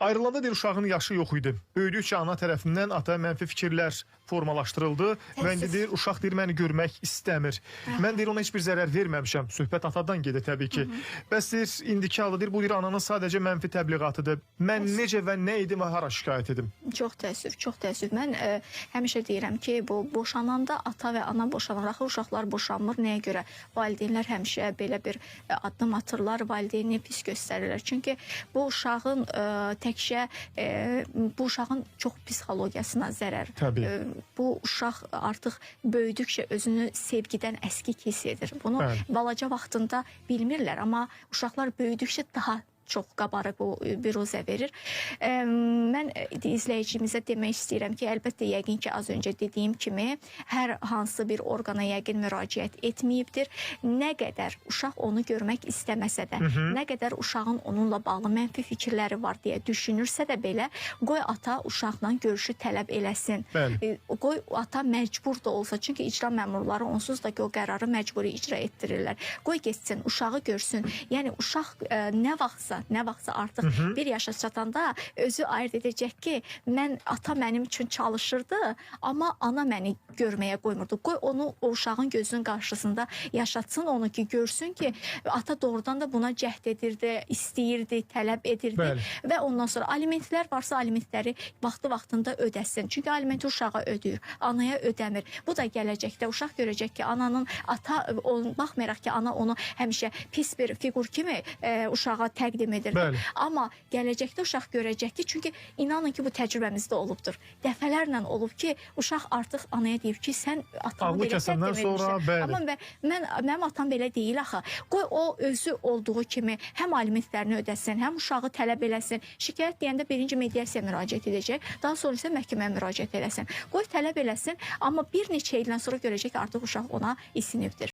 Ayrılanda deyir uşağın yaşı yox idi. Böyüdükcə ana tərəfindən ataya mənfi fikirlər formalaşdırıldı. Və indi deyir uşaq deyir məni görmək istəmir. Mən deyir ona heç bir zərər verməmişəm. Söhbət atadan gedir təbii ki. Bəs deyir indiki halda deyir bu deyir ananın sadəcə mənfi təbliğatıdır. Mən necə və nə edim və hara şikayət edim? Çox təəssüf, çox təəssüf. Mən həmişə deyirəm ki, bu boşananda ata və ana boşanır. Axı uşaqlar boşanmır. Nəyə görə? Valideynlər həmişə belə bir addım atırlar, valideyni pis göstərirlər. Çünki bu uşağın təkcə bu uşağın çox psixologiyasına zərər. Təbii. Bu uşaq artıq böyüdükcə özünü sevgidən əskik hiss edir. Bunu balaca vaxtında bilmirlər, amma uşaqlar böyüdükcə daha çox qabarıq bu biruzə verir. Mən izləyicimizə demək istəyirəm ki, əlbəttə yəqin ki, az öncə dediyim kimi, hər hansı bir orqana yəqin müraciət etməyibdir. Nə qədər uşaq onu görmək istəməsə də, nə qədər uşağın onunla bağlı mənfi fikirləri var deyə düşünürsə də belə, qoy ata uşaqla görüşü tələb eləsin. Qoy ata məcbur da olsa, çünki icra məmurları onsuz da ki, o qərarı məcburi icra etdirirlər. Qoy getsin, uşağı görsün. Yəni, uşaq nə vaxtsa artıq bir yaşa çatanda özü ayırt edəcək ki, ata mənim üçün çalışırdı, amma ana məni görməyə qoymurdu. Qoy onu o uşağın gözünün qarşısında yaşatsın onu ki, görsün ki, ata doğrudan da buna cəhd edirdi, istəyirdi, tələb edirdi və ondan sonra alimentlər varsa alimentləri vaxtında ödəsin. Çünki alimenti uşağa ödəyir, anaya ödəmir. Bu da gələcəkdə uşaq görəcək ki, ananın baxmayaraq ki, ana onu həmişə pis bir fiqur kimi uşağa təqdim edir. Amma gələcəkdə uşaq görəcək ki, çünki inanın ki, bu təcrübəmizdə olubdur. Dəfələrlə olub ki, uşaq artıq anaya deyir ki, sən atamı belə təqdim etmişsən. Amma mənim atam belə deyil axı. Qoy o özü olduğu kimi həm alimentlərini ödəsin, həm uşağı tələb eləsin. Şikayət deyəndə birinci mediasiya müraciət edəcək, daha sonra isə məhkəməyə müraciət eləsin. Qoy tələb eləsin, amma bir neçə ildən sonra görəcək ki, artıq uşaq ona isinibdir.